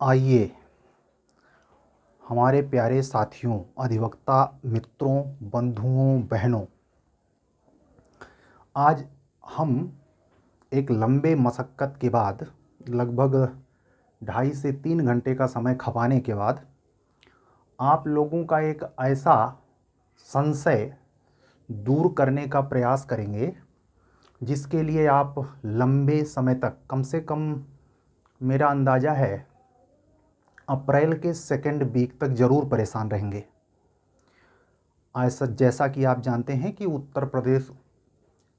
आइए हमारे प्यारे साथियों, अधिवक्ता मित्रों, बंधुओं, बहनों, आज हम एक लंबे मशक्क़त के बाद, लगभग 2.5 से 3 घंटे का समय खपाने के बाद, आप लोगों का एक ऐसा संशय दूर करने का प्रयास करेंगे जिसके लिए आप लंबे समय तक, कम से कम मेरा अंदाज़ा है अप्रैल के सेकेंड वीक तक ज़रूर परेशान रहेंगे। ऐसा जैसा कि आप जानते हैं कि उत्तर प्रदेश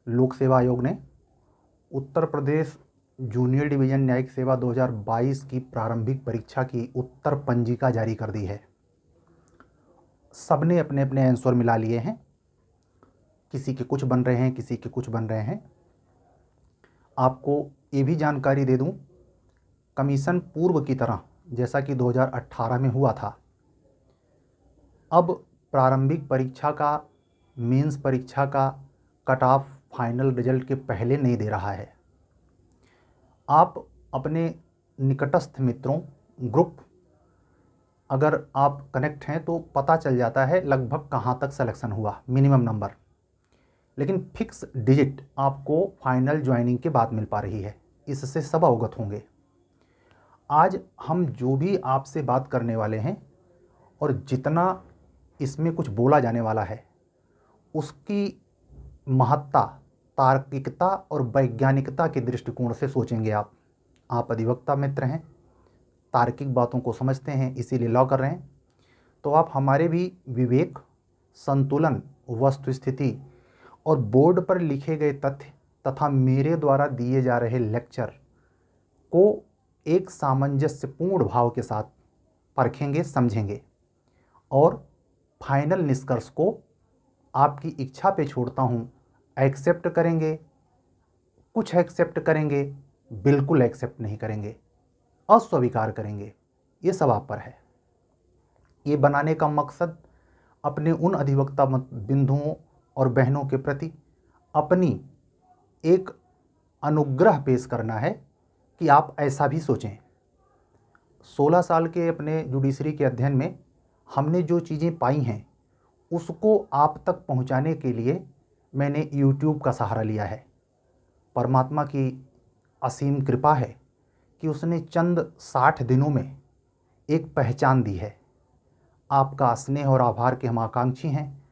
लोक सेवा आयोग ने उत्तर प्रदेश जूनियर डिवीज़न न्यायिक सेवा 2022 की प्रारंभिक परीक्षा की उत्तर पंजिका जारी कर दी है। सबने अपने अपने आंसर मिला लिए हैं, किसी के कुछ बन रहे हैं, किसी के कुछ बन रहे हैं। आपको ये भी जानकारी दे दूं, कमीशन पूर्व की तरह जैसा कि 2018 में हुआ था, अब प्रारंभिक परीक्षा का, मेंस परीक्षा का कट ऑफ फाइनल रिजल्ट के पहले नहीं दे रहा है। आप अपने निकटस्थ मित्रों, ग्रुप, अगर आप कनेक्ट हैं तो पता चल जाता है लगभग कहाँ तक सिलेक्शन हुआ, मिनिमम नंबर। लेकिन फिक्स डिजिट आपको फाइनल ज्वाइनिंग के बाद मिल पा रही है, इससे सब अवगत होंगे। आज हम जो भी आपसे बात करने वाले हैं और जितना इसमें कुछ बोला जाने वाला है, उसकी महत्ता तार्किकता और वैज्ञानिकता के दृष्टिकोण से सोचेंगे आप अधिवक्ता मित्र हैं, तार्किक बातों को समझते हैं, इसीलिए लॉ कर रहे हैं। तो आप हमारे भी विवेक, संतुलन, वस्तुस्थिति और बोर्ड पर लिखे गए तथ्य तथा मेरे द्वारा दिए जा रहे लेक्चर को एक सामंजस्यपूर्ण भाव के साथ परखेंगे, समझेंगे और फाइनल निष्कर्ष को आपकी इच्छा पे छोड़ता हूँ। एक्सेप्ट करेंगे, कुछ एक्सेप्ट करेंगे, बिल्कुल एक्सेप्ट नहीं करेंगे, अस्वीकार करेंगे, ये सब आप पर है। ये बनाने का मकसद अपने उन अधिवक्ता बिंदुओं और बहनों के प्रति अपनी एक अनुग्रह पेश करना है कि आप ऐसा भी सोचें। 16 साल के अपने जुडिशरी के अध्ययन में हमने जो चीज़ें पाई हैं उसको आप तक पहुंचाने के लिए मैंने YouTube का सहारा लिया है। परमात्मा की असीम कृपा है कि उसने चंद 60 दिनों में एक पहचान दी है। आपका स्नेह और आभार के हम आकांक्षी हैं।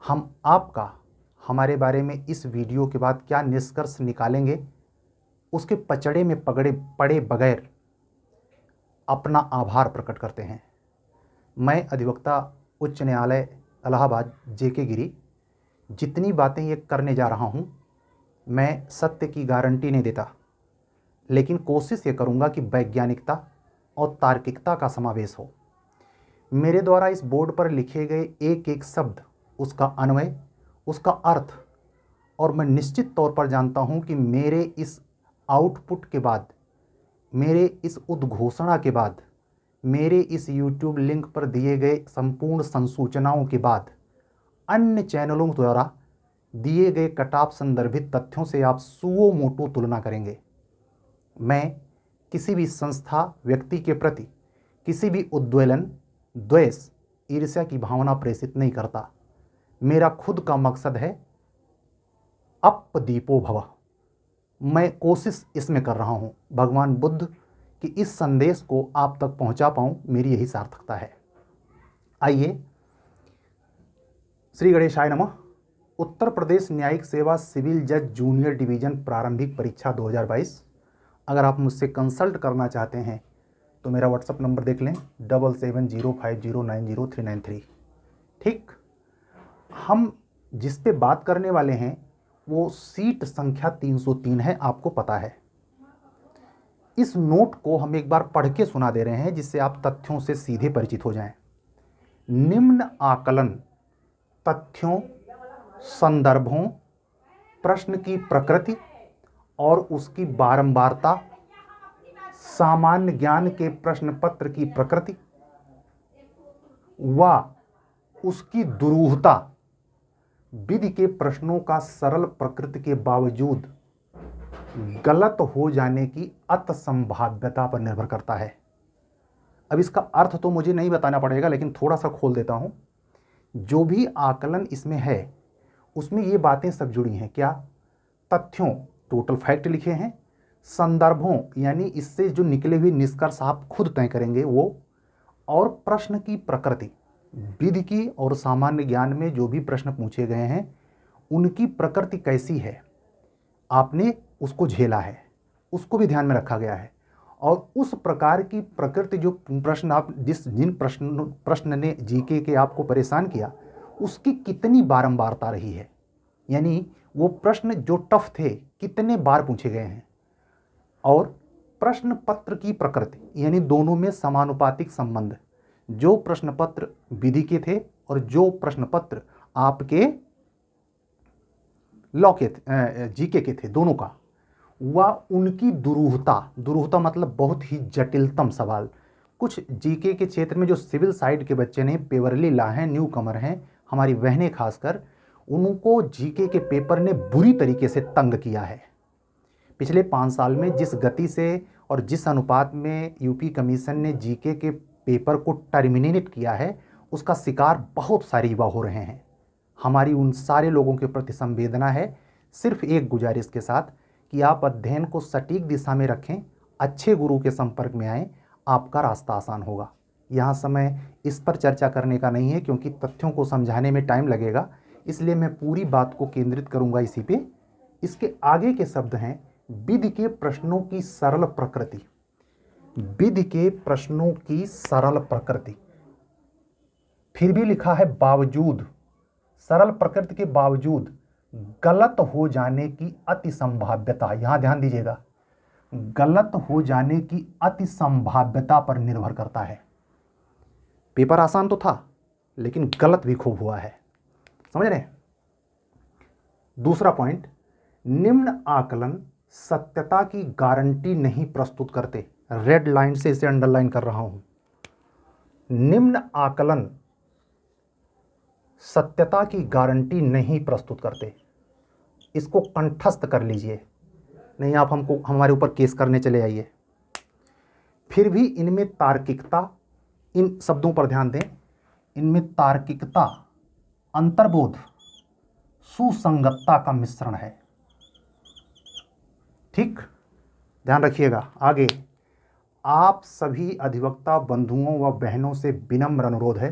हम आपका हमारे बारे में इस वीडियो के बाद क्या निष्कर्ष निकालेंगे, उसके पचड़े में पड़े बगैर अपना आभार प्रकट करते हैं। मैं अधिवक्ता उच्च न्यायालय इलाहाबाद JK गिरी जितनी बातें ये करने जा रहा हूँ, मैं सत्य की गारंटी नहीं देता, लेकिन कोशिश ये करूँगा कि वैज्ञानिकता और तार्किकता का समावेश हो। मेरे द्वारा इस बोर्ड पर लिखे गए एक एक शब्द, उसका अन्वय, उसका अर्थ, और मैं निश्चित तौर पर जानता हूँ कि मेरे इस आउटपुट के बाद, मेरे इस उद्घोषणा के बाद, मेरे इस YouTube लिंक पर दिए गए संपूर्ण संसूचनाओं के बाद अन्य चैनलों द्वारा दिए गए कटाप संदर्भित तथ्यों से आप सुओ मोटो तुलना करेंगे। मैं किसी भी संस्था, व्यक्ति के प्रति किसी भी उद्वेलन, द्वेष, ईर्ष्या की भावना प्रेषित नहीं करता। मेरा खुद का मकसद है अपदीपो भव। मैं कोशिश इसमें कर रहा हूँ भगवान बुद्ध कि इस संदेश को आप तक पहुँचा पाऊँ, मेरी यही सार्थकता है। आइए, श्री गणेशाय नमः। उत्तर प्रदेश न्यायिक सेवा सिविल जज जूनियर डिवीज़न प्रारंभिक परीक्षा 2022, अगर आप मुझसे कंसल्ट करना चाहते हैं तो मेरा व्हाट्सअप नंबर देख लें, 7705090393। ठीक, हम जिस पे बात करने वाले हैं वो सीट संख्या 303 है, आपको पता है। इस नोट को हम एक बार पढ़ के सुना दे रहे हैं जिससे आप तथ्यों से सीधे परिचित हो जाएं। निम्न आकलन तथ्यों, संदर्भों, प्रश्न की प्रकृति और उसकी बारंबारता, सामान्य ज्ञान के प्रश्न पत्र की प्रकृति व उसकी दुरूहता, विधि के प्रश्नों का सरल प्रकृति के बावजूद गलत हो जाने की अत संभाव्यता पर निर्भर करता है। अब इसका अर्थ तो मुझे नहीं बताना पड़ेगा, लेकिन थोड़ा सा खोल देता हूँ। जो भी आकलन इसमें है उसमें ये बातें सब जुड़ी हैं। क्या? तथ्यों, टोटल फैक्ट लिखे हैं, संदर्भों यानी इससे जो निकले हुए निष्कर्ष आप खुद तय करेंगे वो, और प्रश्न की प्रकृति, विधि की और सामान्य ज्ञान में जो भी प्रश्न पूछे गए हैं उनकी प्रकृति कैसी है, आपने उसको झेला है, उसको भी ध्यान में रखा गया है। और उस प्रकार की प्रकृति जो प्रश्न आप जिन प्रश्न ने जीके के आपको परेशान किया उसकी कितनी बारंबारता रही है, यानी वो प्रश्न जो टफ थे कितने बार पूछे गए हैं, और प्रश्न पत्र की प्रकृति यानी दोनों में समानुपातिक संबंध, जो प्रश्न पत्र विधि के थे और जो प्रश्न पत्र आपके लॉ के जीके के थे, दोनों का, वह उनकी दुरूहता मतलब बहुत ही जटिलतम सवाल। कुछ जीके के क्षेत्र में जो सिविल साइड के बच्चे ने पेवरली ला हैं, न्यू कमर हैं, हमारी बहनें खासकर, उनको जीके के पेपर ने बुरी तरीके से तंग किया है। पिछले 5 साल में जिस गति से और जिस अनुपात में यूपी कमीशन ने जीके के पेपर को टर्मिनेट किया है उसका शिकार बहुत सारे युवा हो रहे हैं। हमारी उन सारे लोगों के प्रति संवेदना है। सिर्फ एक गुजारिश के साथ कि आप अध्ययन को सटीक दिशा में रखें, अच्छे गुरु के संपर्क में आएँ, आपका रास्ता आसान होगा। यहाँ समय इस पर चर्चा करने का नहीं है क्योंकि तथ्यों को समझाने में टाइम लगेगा, इसलिए मैं पूरी बात को केंद्रित करूँगा इसी पे। इसके आगे के शब्द हैं विधि के प्रश्नों की सरल प्रकृति। विधि के प्रश्नों की सरल प्रकृति, फिर भी लिखा है बावजूद, सरल प्रकृति के बावजूद गलत हो जाने की अति संभाव्यता, यहां ध्यान दीजिएगा, गलत हो जाने की अति संभाव्यता पर निर्भर करता है। पेपर आसान तो था लेकिन गलत भी खूब हुआ है, समझ रहे हैं। दूसरा पॉइंट, निम्न आकलन सत्यता की गारंटी नहीं प्रस्तुत करते। रेड लाइन से इसे अंडरलाइन कर रहा हूं। निम्न आकलन सत्यता की गारंटी नहीं प्रस्तुत करते, इसको कंठस्थ कर लीजिए, नहीं आप हमको हमारे ऊपर केस करने चले आइए। फिर भी इनमें तार्किकता, इन शब्दों पर ध्यान दें, इनमें तार्किकता, अंतर्बोध, सुसंगतता का मिश्रण है। ठीक, ध्यान रखिएगा। आगे आप सभी अधिवक्ता बंधुओं व बहनों से विनम्र अनुरोध है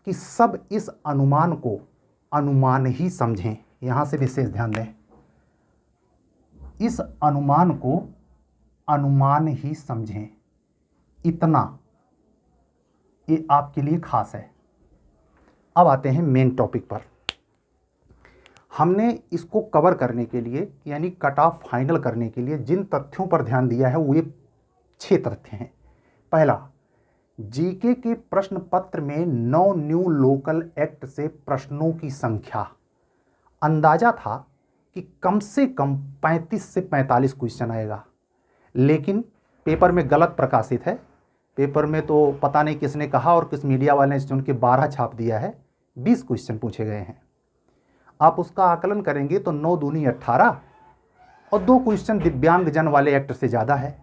कि सब इस अनुमान को अनुमान ही समझें। यहां से विशेष ध्यान दें, इस अनुमान को अनुमान ही समझें, इतना ये आपके लिए खास है। अब आते हैं मेन टॉपिक पर। हमने इसको कवर करने के लिए यानी कट ऑफ फाइनल करने के लिए जिन तथ्यों पर ध्यान दिया है वो ये 6 तथ्य हैं। पहला, जीके के प्रश्न पत्र में 9 न्यू लोकल एक्ट से प्रश्नों की संख्या, अंदाजा था कि कम से कम 35 से 45 क्वेश्चन आएगा, लेकिन पेपर में गलत प्रकाशित है। पेपर में तो पता नहीं किसने कहा और किस मीडिया वाले ने उनके 12 छाप दिया है, 20 क्वेश्चन पूछे गए हैं। आप उसका आकलन करेंगे तो 9 दूनी 18 और 2 क्वेश्चन दिव्यांगजन वाले एक्ट से ज़्यादा है,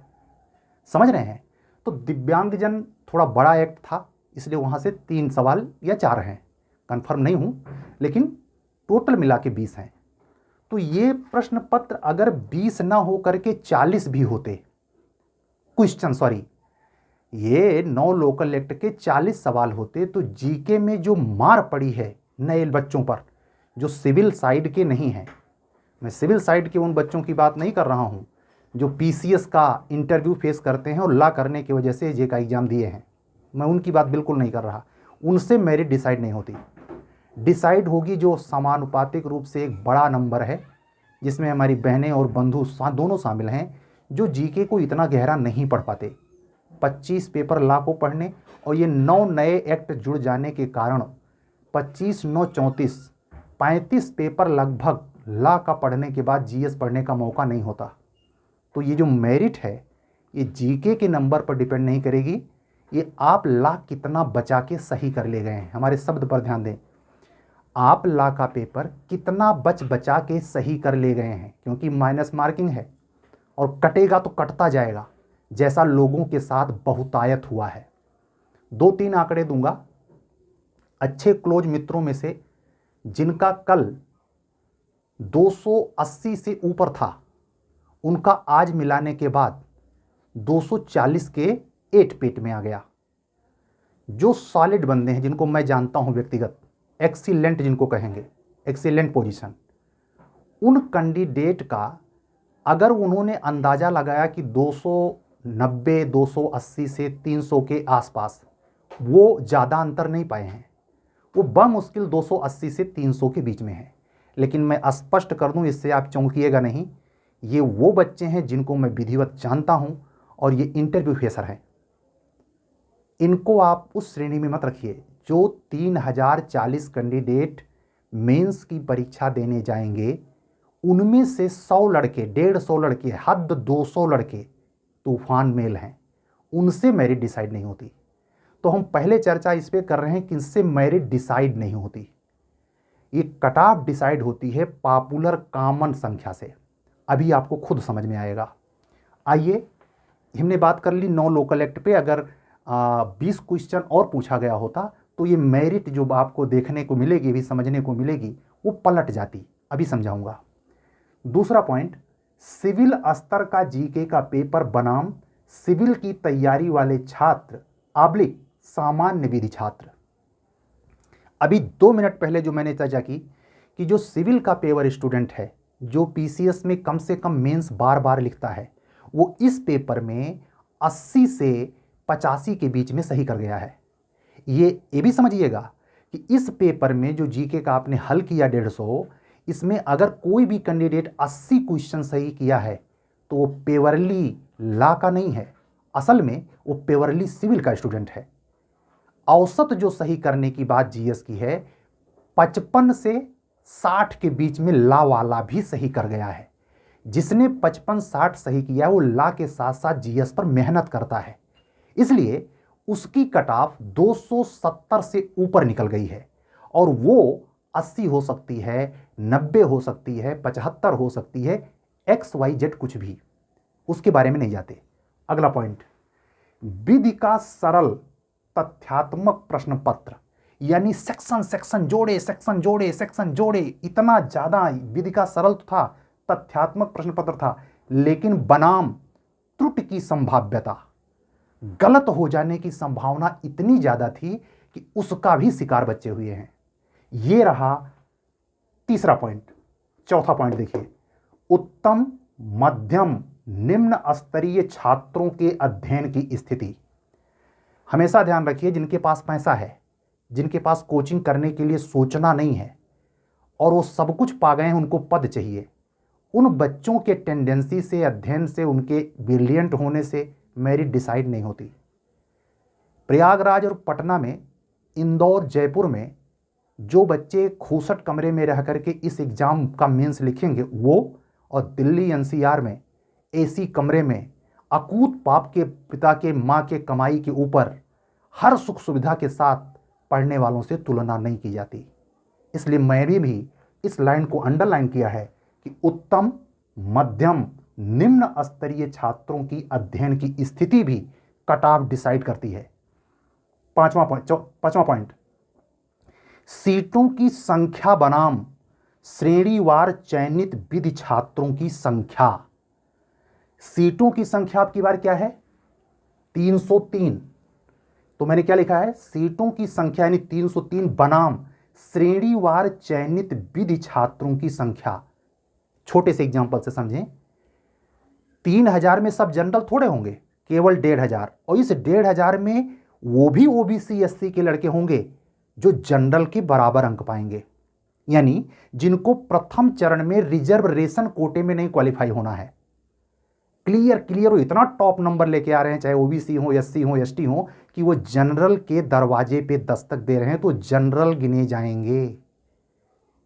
समझ रहे हैं। तो दिव्यांगजन थोड़ा बड़ा एक्ट था, इसलिए वहाँ से 3 सवाल या 4 हैं, कंफर्म नहीं हूँ, लेकिन टोटल मिला के 20 हैं। तो ये प्रश्न पत्र अगर 20 ना हो करके 40 भी होते क्वेश्चन, सॉरी, ये 9 लोकल एक्ट के 40 सवाल होते तो जीके में जो मार पड़ी है नए बच्चों पर, जो सिविल साइड के नहीं हैं, मैं सिविल साइड के उन बच्चों की बात नहीं कर रहा हूँ जो पीसीएस का इंटरव्यू फेस करते हैं और ला करने की वजह से जे का एग्ज़ाम दिए हैं, मैं उनकी बात बिल्कुल नहीं कर रहा। उनसे मेरिट डिसाइड नहीं होती, डिसाइड होगी जो समानुपातिक रूप से एक बड़ा नंबर है जिसमें हमारी बहनें और बंधु दोनों शामिल हैं, जो जीके को इतना गहरा नहीं पढ़ पाते। 25 पेपर ला को पढ़ने और ये 9 नए एक्ट जुड़ जाने के कारण 25 9 34 35 पेपर लगभग ला का पढ़ने के बाद जीएस पढ़ने का मौका नहीं होता। तो ये जो मेरिट है ये जीके के नंबर पर डिपेंड नहीं करेगी, ये आप ला कितना बचा के सही कर ले गए हैं। हमारे शब्द पर ध्यान दें, आप ला का पेपर कितना बचा के सही कर ले गए हैं, क्योंकि माइनस मार्किंग है और कटेगा तो कटता जाएगा, जैसा लोगों के साथ बहुतायत हुआ है। 2-3 आंकड़े दूंगा अच्छे क्लोज मित्रों में से जिनका कल 280 से ऊपर था, उनका आज मिलाने के बाद 240 के 8 पेट में आ गया। जो सॉलिड बंदे हैं, जिनको मैं जानता हूं व्यक्तिगत, एक्सीलेंट जिनको कहेंगे, एक्सीलेंट पोजीशन, उन कैंडिडेट का अगर उन्होंने अंदाज़ा लगाया कि 290, 280 से 300 के आसपास, वो ज़्यादा अंतर नहीं पाए हैं, वो बमुश्किल 280 से 300 के बीच में है। लेकिन मैं स्पष्ट कर दूं, इससे आप चौंकिएगा नहीं, ये वो बच्चे हैं जिनको मैं विधिवत जानता हूं और ये इंटरव्यू फेसर हैं। इनको आप उस श्रेणी में मत रखिए जो 3040 कैंडिडेट मेंस की परीक्षा देने जाएंगे, उनमें से 100 लड़के, 150 लड़के, हद 200 लड़के तूफान मेल हैं, उनसे मेरिट डिसाइड नहीं होती। तो हम पहले चर्चा इस पे कर रहे हैं कि इनसे मेरिट डिसाइड नहीं होती, ये कट ऑफ डिसाइड होती है पॉपुलर कॉमन संख्या से। अभी आपको खुद समझ में आएगा। आइए, हमने बात कर ली 9 लोकल एक्ट पे। अगर 20 क्वेश्चन और पूछा गया होता तो ये मेरिट जो आपको देखने को मिलेगी, भी समझने को मिलेगी, वो पलट जाती। अभी समझाऊंगा। दूसरा पॉइंट, सिविल स्तर का जीके का पेपर बनाम सिविल की तैयारी वाले छात्र / सामान्य विधि छात्र। अभी 2 मिनट पहले जो मैंने चर्चा की कि जो सिविल का पेपर स्टूडेंट है, जो पीसीएस में कम से कम मेंस बार बार लिखता है, वो इस पेपर में 80 से 85 के बीच में सही कर गया है। ये भी समझिएगा कि इस पेपर में जो जीके का आपने हल किया 150, इसमें अगर कोई भी कैंडिडेट 80 क्वेश्चन सही किया है तो वो पेवरली लॉ का नहीं है, असल में वो पेवरली सिविल का स्टूडेंट है। औसत जो सही करने की बात जीएस की है, 55 से 60 के बीच में लॉ वाला भी सही कर गया है। जिसने 55-60 सही किया है वो लॉ के साथ साथ जीएस पर मेहनत करता है, इसलिए उसकी कट ऑफ 270 से ऊपर निकल गई है। और वो 80 हो सकती है, 90 हो सकती है, 75 हो सकती है, XYZ कुछ भी, उसके बारे में नहीं जाते। अगला पॉइंट, विधि का सरल तथ्यात्मक प्रश्न पत्र, यानी सेक्शन जोड़े, सेक्शन जोड़े, इतना ज्यादा विधि का सरल तो था, तथ्यात्मक प्रश्न पत्र था, लेकिन बनाम त्रुटि की संभाव्यता, गलत हो जाने की संभावना इतनी ज्यादा थी कि उसका भी शिकार बच्चे हुए हैं। यह रहा तीसरा पॉइंट। चौथा पॉइंट देखिए, उत्तम, मध्यम, निम्न स्तरीय छात्रों के अध्ययन की स्थिति। हमेशा ध्यान रखिए, जिनके पास पैसा है, जिनके पास कोचिंग करने के लिए सोचना नहीं है और वो सब कुछ पा गए हैं, उनको पद चाहिए, उन बच्चों के टेंडेंसी से, अध्ययन से, उनके ब्रिलियंट होने से मेरिट डिसाइड नहीं होती। प्रयागराज और पटना में, इंदौर, जयपुर में जो बच्चे खूसट कमरे में रह करके इस एग्जाम का मेंस लिखेंगे वो, और दिल्ली एनसीआर में एसी कमरे में अकूत बाप के, पिता के, माँ के कमाई के ऊपर हर सुख सुविधा के साथ पढ़ने वालों से तुलना नहीं की जाती। इसलिए मैंने भी इस लाइन को अंडरलाइन किया है कि उत्तम, मध्यम, निम्न स्तरीय छात्रों की अध्ययन की स्थिति भी कट ऑफ डिसाइड करती है। पांचवा पॉइंट, सीटों की संख्या बनाम श्रेणीवार चयनित विधि छात्रों की संख्या। सीटों की संख्या आपकी बार क्या है? 303। तो मैंने क्या लिखा है? सीटों की संख्या यानी 303 बनाम श्रेणीवार चयनित विधि छात्रों की संख्या। छोटे से एग्जांपल से समझें, 3000 में सब जनरल थोड़े होंगे, केवल 1500, और इस 1500 में वो भी ओबीसी एससी के लड़के होंगे जो जनरल के बराबर अंक पाएंगे, यानी जिनको प्रथम चरण में रिजर्वेशन कोटे में नहीं क्वालिफाई होना है। क्लियर वो इतना टॉप नंबर लेके आ रहे हैं, चाहे ओबीसी हो, एससी हो, एसटी हो, कि वो जनरल के दरवाजे पे दस्तक दे रहे हैं, तो जनरल गिने जाएंगे।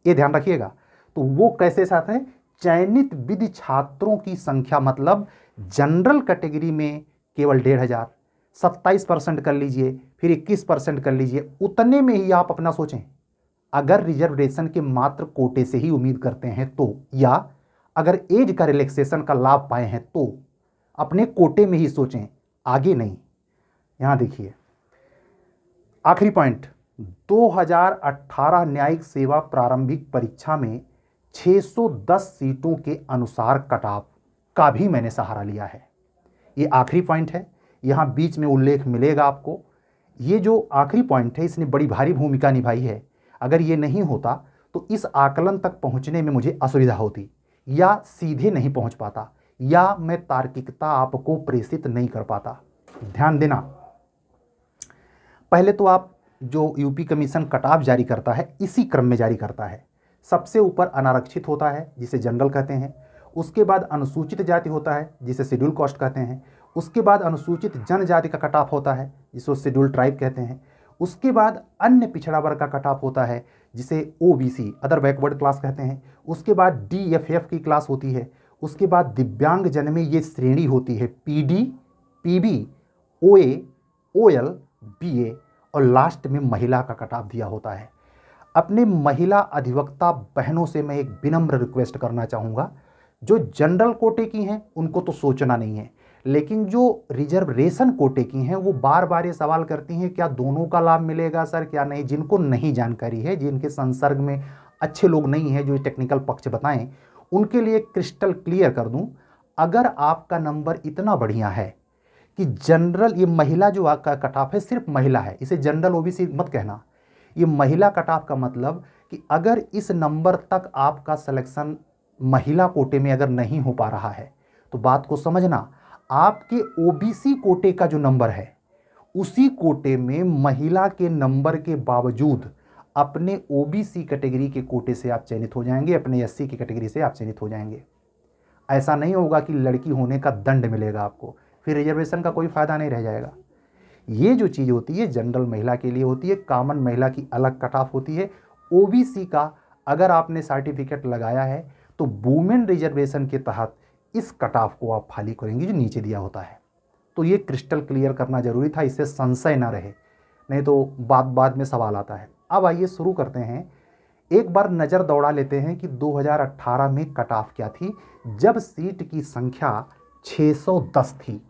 ये ध्यान रखिएगा। तो वो कैसे साथ है? चयनित विधि छात्रों की संख्या, मतलब जनरल कैटेगरी में केवल 1500, 27% कर लीजिए, फिर 21% कर लीजिए, उतने में ही आप अपना सोचें। अगर रिजर्वेशन के मात्र कोटे से ही उम्मीद करते हैं तो, या अगर एज का रिलैक्सेशन का लाभ पाए हैं तो अपने कोटे में ही सोचें, आगे नहीं। यहां देखिए, आखिरी पॉइंट, 2018 न्यायिक सेवा प्रारंभिक परीक्षा में 610 सीटों के अनुसार कटऑफ का भी मैंने सहारा लिया है। ये आखिरी पॉइंट है, यहाँ बीच में उल्लेख मिलेगा आपको। ये जो आखिरी पॉइंट है इसने बड़ी भारी भूमिका निभाई है। अगर ये नहीं होता तो इस आकलन तक पहुँचने में मुझे असुविधा होती, या सीधे नहीं पहुँच पाता, या मैं तार्किकता आपको प्रेषित नहीं कर पाता। ध्यान देना, पहले तो आप जो यूपी कमीशन कटऑफ जारी करता है इसी क्रम में जारी करता है। सबसे ऊपर अनारक्षित होता है जिसे जनरल कहते हैं, उसके बाद अनुसूचित जाति होता है जिसे शेड्यूल कास्ट कहते हैं, उसके बाद अनुसूचित जनजाति का कटऑफ होता है जिसे शेड्यूल ट्राइब कहते हैं, उसके बाद अन्य पिछड़ा वर्ग का कटऑफ होता है जिसे ओबीसी अदर बैकवर्ड क्लास कहते हैं, उसके बाद डीएफएफ की क्लास होती है, उसके बाद दिव्यांग जन में ये श्रेणी होती है पीडी, पीबी, ओए, ओएल, बीए, और लास्ट में महिला का कटऑफ दिया होता है। अपने महिला अधिवक्ता बहनों से मैं एक विनम्र रिक्वेस्ट करना चाहूँगा, जो जनरल कोटे की हैं उनको तो सोचना नहीं है, लेकिन जो रिजर्वेशन कोटे की हैं वो बार बार ये सवाल करती हैं क्या दोनों का लाभ मिलेगा सर, क्या नहीं। जिनको नहीं जानकारी है, जिनके संसर्ग में अच्छे लोग नहीं हैं जो टेक्निकल पक्ष बताएं, उनके लिए क्रिस्टल क्लियर कर दूं, अगर आपका नंबर इतना बढ़िया है कि जनरल, ये महिला जो आपका कटऑफ है सिर्फ महिला है, इसे जनरल ओबीसी मत कहना, ये महिला कटऑफ का मतलब कि अगर इस नंबर तक आपका सिलेक्शन महिला कोटे में अगर नहीं हो पा रहा है तो बात को समझना, आपके ओबीसी कोटे का जो नंबर है उसी कोटे में महिला के नंबर के बावजूद अपने ओबीसी कैटेगरी के कोटे से आप चयनित हो जाएंगे, अपने एससी की कैटेगरी से आप चयनित हो जाएंगे। ऐसा नहीं होगा कि लड़की होने का दंड मिलेगा आपको, फिर रिजर्वेशन का कोई फ़ायदा नहीं रह जाएगा। ये जो चीज़ होती है जनरल महिला के लिए होती है, कॉमन महिला की अलग कटऑफ होती है। ओबीसी का अगर आपने सर्टिफिकेट लगाया है तो वुमेन रिजर्वेशन के तहत इस कटऑफ को आप फाली करेंगे जो नीचे दिया होता है। तो ये क्रिस्टल क्लियर करना जरूरी था, इससे संशय ना रहे, नहीं तो बाद में सवाल आता है। अब आइए शुरू करते हैं, एक बार नज़र दौड़ा लेते हैं कि 2018 में कटऑफ क्या थी जब सीट की संख्या 610 थी।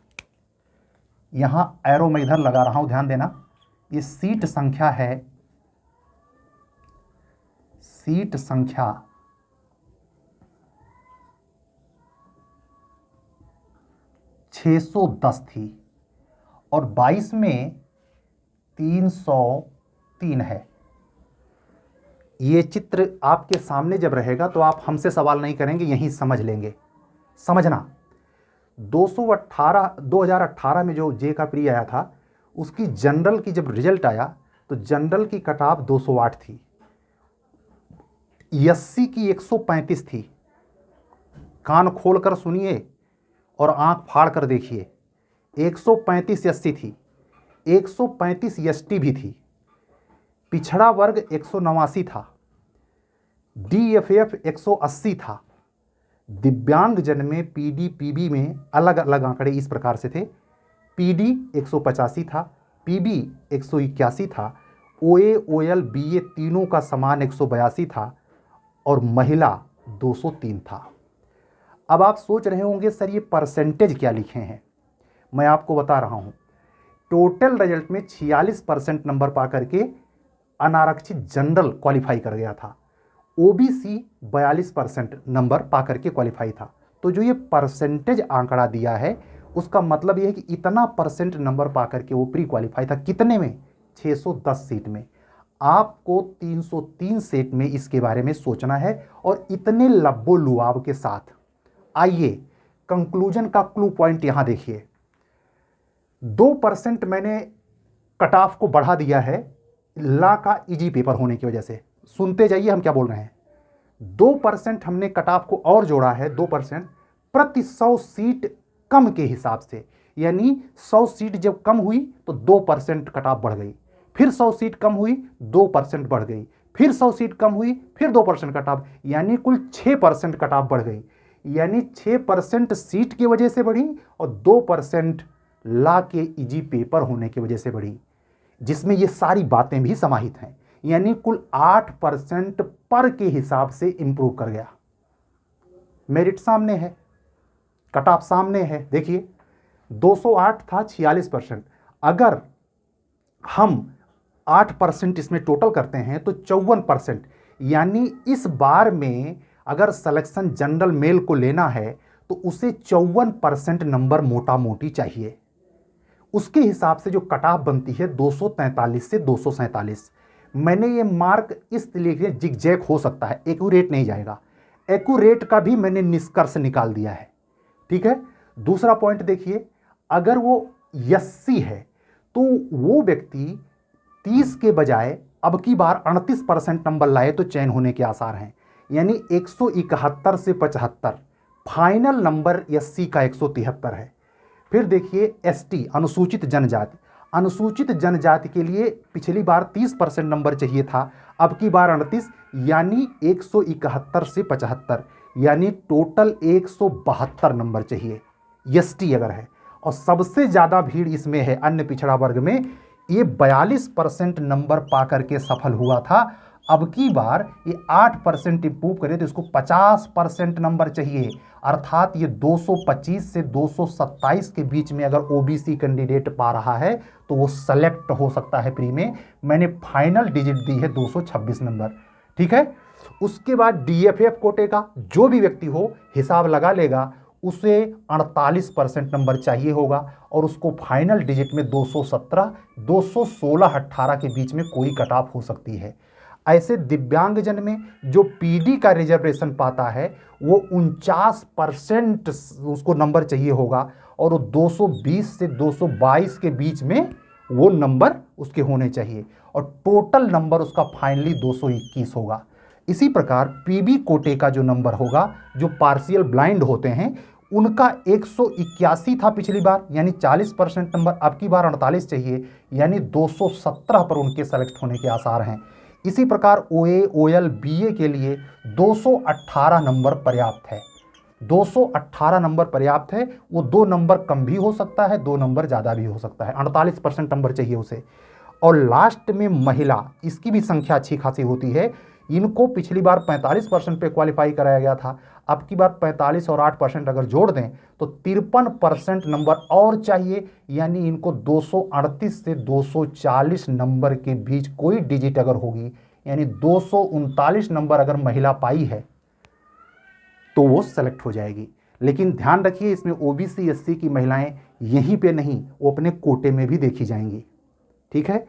यहां एरो मैं इधर लगा रहा हूं, ध्यान देना, ये सीट संख्या है, सीट संख्या 610 थी और 22 में 303 है। ये चित्र आपके सामने जब रहेगा तो आप हमसे सवाल नहीं करेंगे, यहीं समझ लेंगे। समझना, 2018 में जो जे का प्री आया था उसकी जनरल की जब रिजल्ट आया तो जनरल की कटऑफ 208 थी, एससी की 135 थी। कान खोलकर सुनिए और आंख फाड़ कर देखिए, 135 एससी थी, 135 एसटी भी थी, पिछड़ा वर्ग 189 था, डीएफएफ 180 था, दिव्यांग जन में पीडी पीबी में अलग अलग आंकड़े इस प्रकार से थे, पीडी 185 था, पीबी 181 था, ओए ओएल बीए तीनों का समान 182 था और महिला 203 था। अब आप सोच रहे होंगे सर ये परसेंटेज क्या लिखे हैं, मैं आपको बता रहा हूं। टोटल रिजल्ट में 46% नंबर पा करके अनारक्षित जनरल क्वालिफाई कर गया था, ओबीसी 42% नंबर पा करके क्वालिफाई था। तो जो ये परसेंटेज आंकड़ा दिया है उसका मतलब ये है कि इतना परसेंट नंबर पा करके वो प्री क्वालिफाई था। कितने में? 610 सीट में। आपको 303 सीट में इसके बारे में सोचना है और इतने लब्बो लुआब के साथ। आइए कंक्लूजन का क्लू पॉइंट यहां देखिए, 2% मैंने कट ऑफ को बढ़ा दिया है ला का इजी पेपर होने की वजह से। सुनते जाइए हम क्या बोल रहे हैं। 2% हमने कट ऑफ को और जोड़ा है, 2% प्रति 100 सीट कम के हिसाब से, यानी 100 सीट जब कम हुई तो 2% कट ऑफ बढ़ गई, फिर 100 सीट कम हुई 2% बढ़ गई, फिर 100 सीट कम हुई फिर 2% कट ऑफ, यानी कुल 6% कट ऑफ बढ़ गई। यानी 6% सीट की वजह से बढ़ी और 2% ला के इजी पेपर होने की वजह से बढ़ी, जिसमें ये सारी बातें भी समाहित हैं। यानी कुल 8% पर के हिसाब से इंप्रूव कर गया। मेरिट सामने है, कट ऑफ सामने है। देखिए 208 था 46%। अगर हम 8% इसमें टोटल करते हैं तो 54%, यानी इस बार में अगर सिलेक्शन जनरल मेल को लेना है तो उसे 54% नंबर मोटा मोटी चाहिए। उसके हिसाब से जो कट ऑफ बनती है 243 से 247। मैंने ये मार्क इसलिए किया, जिगजैग हो सकता है, एक्यूरेट नहीं जाएगा। एक्यूरेट का भी मैंने निष्कर्ष निकाल दिया है। ठीक है, दूसरा पॉइंट देखिए, अगर वो 80 है तो वो व्यक्ति 30 के बजाय अब की बार 38% नंबर लाए तो चयन होने के आसार हैं, यानी 171 से 75। फाइनल नंबर एससी का 173 है। फिर देखिए एसटी, अनुसूचित जनजाति, अनुसूचित जनजाति के लिए पिछली बार 30% नंबर चाहिए था, अब की बार 38, यानी 171 से 75, यानी टोटल 172 नंबर चाहिए एसटी अगर है। और सबसे ज़्यादा भीड़ इसमें है अन्य पिछड़ा वर्ग में, ये 42% नंबर पा करके सफल हुआ था। अब की बार ये 8% इंप्रूव करे तो इसको 50% नंबर चाहिए, अर्थात ये 225 से 227 के बीच में अगर ओबीसी कैंडिडेट पा रहा है तो वो सेलेक्ट हो सकता है प्री में। मैंने फाइनल डिजिट दी है 226 नंबर। ठीक है, उसके बाद डीएफएफ कोटे का जो भी व्यक्ति हो हिसाब लगा लेगा, उसे 48% नंबर चाहिए होगा और उसको फाइनल डिजिट में 217, 216, 18 के बीच में कोई कट ऑफ हो सकती है। ऐसे दिव्यांगजन में जो पीडी का रिजर्वेशन पाता है वो 49% उसको नंबर चाहिए होगा और वो 220 से 222 के बीच में वो नंबर उसके होने चाहिए और टोटल नंबर उसका फाइनली 221 होगा। इसी प्रकार पीबी कोटे का जो नंबर होगा, जो पार्शियल ब्लाइंड होते हैं, उनका 181 था पिछली बार, यानी 40% नंबर, अब की बार 48 चाहिए, यानी 217 पर उनके सेलेक्ट होने के आसार हैं। इसी प्रकार ओए, ओएल, बीए के लिए 218 नंबर पर्याप्त है। 218 नंबर पर्याप्त है। वो 2 नंबर कम भी हो सकता है, 2 नंबर ज़्यादा भी हो सकता है। 48% नंबर चाहिए उसे। और लास्ट में महिला, इसकी भी संख्या अच्छी खासी होती है। इनको पिछली बार 45% पे क्वालिफाई कराया गया था, अब की बार 45 और 8% अगर जोड़ दें तो 53% नंबर और चाहिए, यानी इनको 238 से 240 नंबर के बीच कोई डिजिट अगर होगी, यानी 239 नंबर अगर महिला पाई है तो वो सेलेक्ट हो जाएगी। लेकिन ध्यान रखिए, इसमें ओबीसी एससी की महिलाएं यहीं पे नहीं, वो अपने कोटे में भी देखी जाएंगी। ठीक है,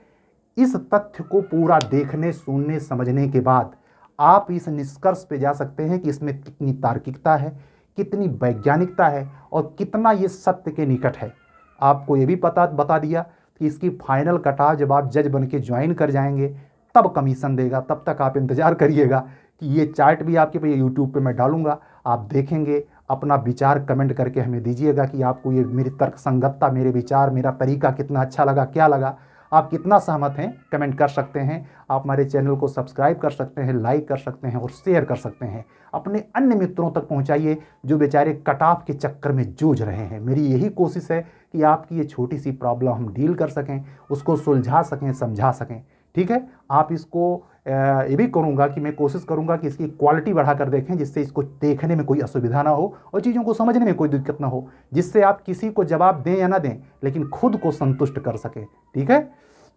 इस तथ्य को पूरा देखने, सुनने, समझने के बाद आप इस निष्कर्ष पे जा सकते हैं कि इसमें कितनी तार्किकता है, कितनी वैज्ञानिकता है और कितना ये सत्य के निकट है। आपको ये भी बता दिया कि इसकी फाइनल कट ऑफ जब आप जज बन के ज्वाइन कर जाएंगे तब कमीशन देगा। तब तक आप इंतजार करिएगा कि ये चार्ट भी आपके पे यूट्यूब पे मैं डालूंगा, आप देखेंगे, अपना विचार कमेंट करके हमें दीजिएगा कि आपको ये मेरी तर्क संगतता, मेरे विचार, मेरा तरीका कितना अच्छा लगा, क्या लगा, आप कितना सहमत हैं, कमेंट कर सकते हैं। आप हमारे चैनल को सब्सक्राइब कर सकते हैं, लाइक कर सकते हैं और शेयर कर सकते हैं। अपने अन्य मित्रों तक पहुंचाइए जो बेचारे कट ऑफ के चक्कर में जूझ रहे हैं। मेरी यही कोशिश है कि आपकी ये छोटी सी प्रॉब्लम हम डील कर सकें, उसको सुलझा सकें, समझा सकें। ठीक है, आप इसको ये भी करूँगा कि मैं कोशिश करूँगा कि इसकी क्वालिटी बढ़ा कर देखें, जिससे इसको देखने में कोई असुविधा ना हो और चीज़ों को समझने में कोई दिक्कत ना हो, जिससे आप किसी को जवाब दें या ना दें लेकिन खुद को संतुष्ट कर सकें। ठीक है,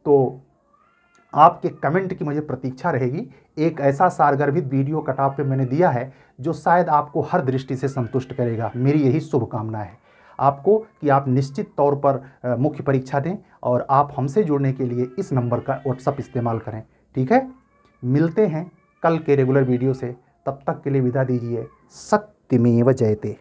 तो आपके कमेंट की मुझे प्रतीक्षा रहेगी। एक ऐसा सारगर्भित वीडियो कट ऑफ पे मैंने दिया है जो शायद आपको हर दृष्टि से संतुष्ट करेगा। मेरी यही शुभकामना है आपको कि आप निश्चित तौर पर मुख्य परीक्षा दें और आप हमसे जुड़ने के लिए इस नंबर का व्हाट्सएप इस्तेमाल करें। ठीक है, मिलते हैं कल के रेगुलर वीडियो से, तब तक के लिए विदा दीजिए। सत्यमेव जयते।